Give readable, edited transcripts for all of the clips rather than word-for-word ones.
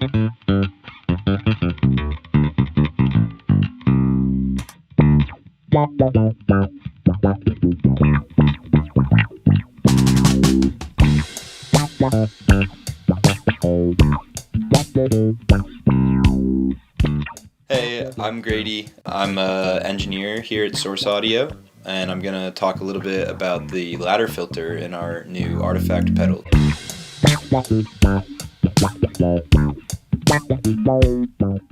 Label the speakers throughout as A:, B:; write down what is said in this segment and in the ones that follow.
A: Hey, I'm Grady. I'm an engineer here at Sourceaudio, and I'm going to talk a little bit about the ladder filter in our new Artifact pedal.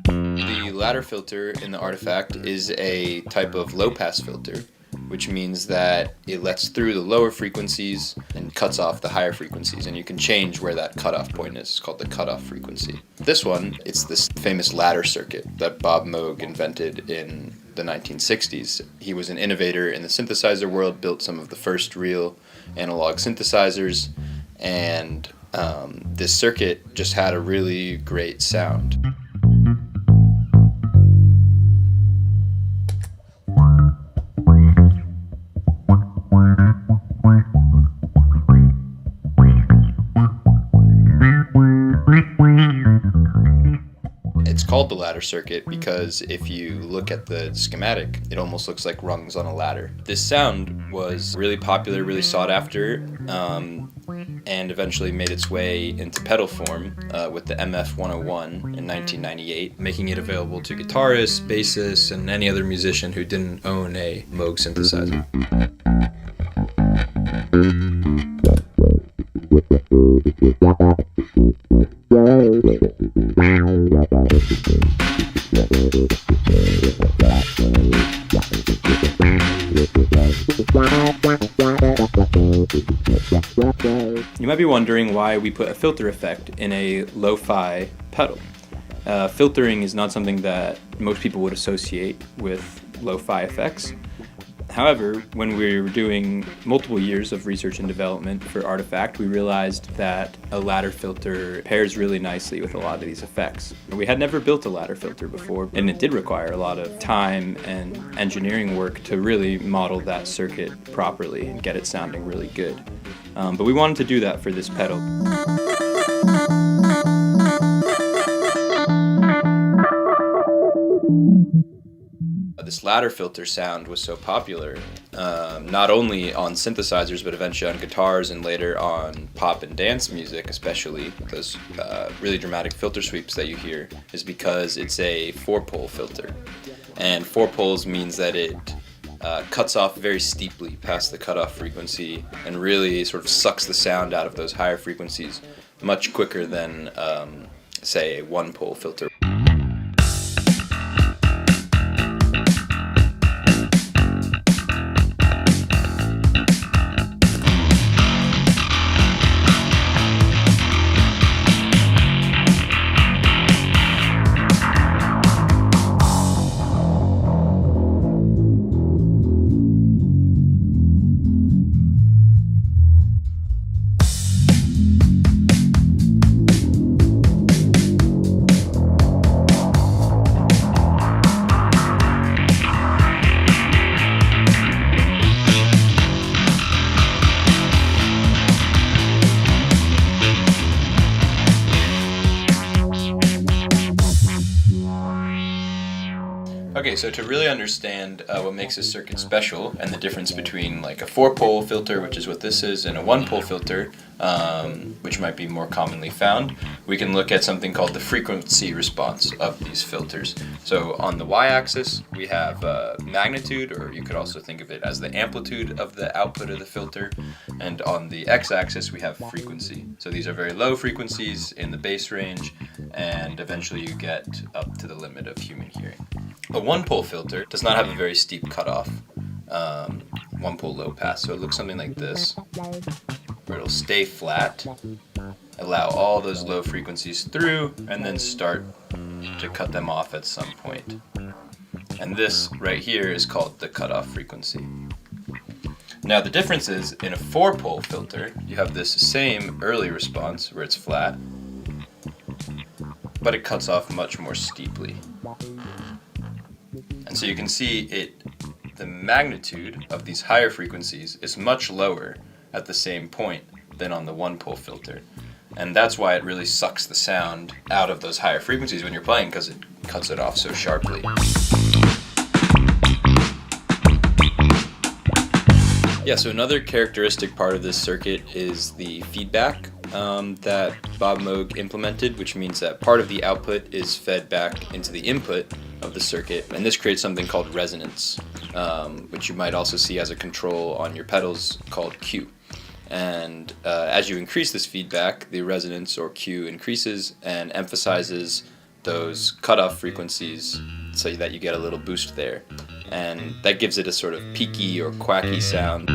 A: The ladder filter in the Artifact is a type of low-pass filter, which means that it lets through the lower frequencies and cuts off the higher frequencies, and you can change where that cutoff point is. It's called the cutoff frequency. This one, it's this famous ladder circuit that Bob Moog invented in the 1960s. He was an innovator in the synthesizer world, built some of the first real analog synthesizers, and this circuit just had a really great sound. It's called the ladder circuit because if you look at the schematic, it almost looks like rungs on a ladder. This sound was really popular, really sought after, and eventually made its way into pedal form with the MF-101 in 1998, making it available to guitarists, bassists, and any other musician who didn't own a Moog synthesizer. You might be wondering why we put a filter effect in a lo-fi pedal. Filtering is not something that most people would associate with lo-fi effects. However, when we were doing multiple years of research and development for Artifact, we realized that a ladder filter pairs really nicely with a lot of these effects. We had never built a ladder filter before, and it did require a lot of time and engineering work to really model that circuit properly and get it sounding really good. But we wanted to do that for this pedal. This ladder filter sound was so popular, not only on synthesizers, but eventually on guitars and later on pop and dance music, especially those really dramatic filter sweeps that you hear, is because it's a 4-pole filter. And 4 poles means that it cuts off very steeply past the cutoff frequency and really sort of sucks the sound out of those higher frequencies much quicker than, say, a 1-pole filter. Okay, so to really understand what makes this circuit special and the difference between like a 4-pole filter, which is what this is, and a 1-pole filter, which might be more commonly found, we can look at something called the frequency response of these filters. So on the y-axis, we have magnitude, or you could also think of it as the amplitude of the output of the filter, and on the x-axis, we have frequency. So these are very low frequencies in the bass range, and eventually you get up to the limit of human hearing. A 1-pole filter does not have a very steep cutoff, 1-pole low pass, so it looks something like this, where it'll stay flat, allow all those low frequencies through, and then start to cut them off at some point. And this right here is called the cutoff frequency. Now the difference is, in a 4-pole filter, you have this same early response where it's flat, but it cuts off much more steeply. And so you can see the magnitude of these higher frequencies is much lower at the same point than on the 1-pole filter. And that's why it really sucks the sound out of those higher frequencies when you're playing, because it cuts it off so sharply. Yeah, so another characteristic part of this circuit is the feedback that Bob Moog implemented, which means that part of the output is fed back into the input of the circuit, and this creates something called resonance, which you might also see as a control on your pedals called Q. And as you increase this feedback, the resonance or Q increases and emphasizes those cutoff frequencies so that you get a little boost there. And that gives it a sort of peaky or quacky sound.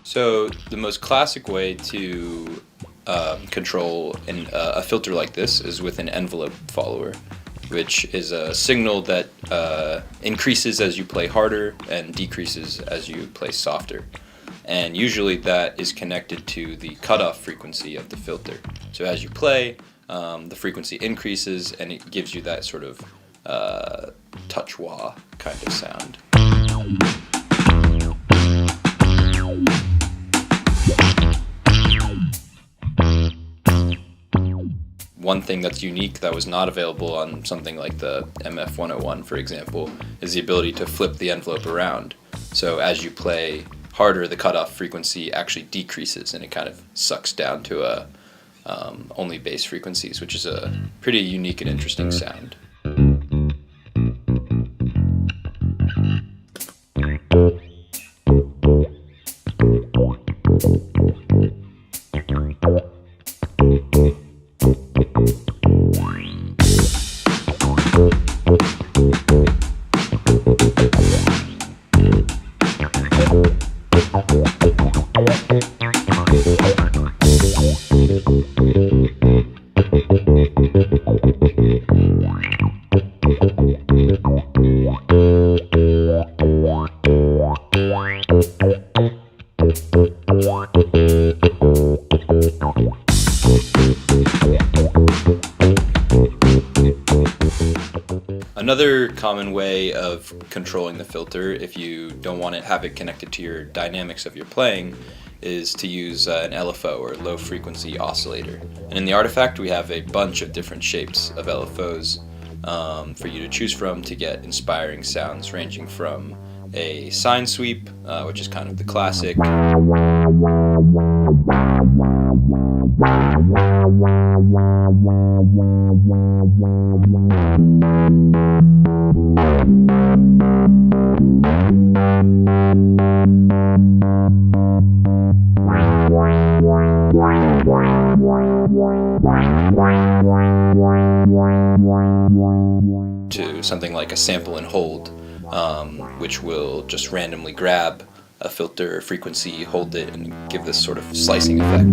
A: So the most classic way to control a filter like this is with an envelope follower, which is a signal that increases as you play harder and decreases as you play softer. And usually that is connected to the cutoff frequency of the filter. So as you play, the frequency increases and it gives you that sort of touch-wah kind of sound. One thing that's unique that was not available on something like the MF-101, for example, is the ability to flip the envelope around. So as you play harder, the cutoff frequency actually decreases and it kind of sucks down to only bass frequencies, which is a pretty unique and interesting sound. Another common way of controlling the filter, if you don't want to have it connected to your dynamics of your playing, is to use an LFO, or low frequency oscillator. And in the artifact we have a bunch of different shapes of LFOs for you to choose from to get inspiring sounds, ranging from a sine sweep, which is kind of the classic, to something like a sample and hold, which will just randomly grab a filter frequency, hold it, and give this sort of slicing effect.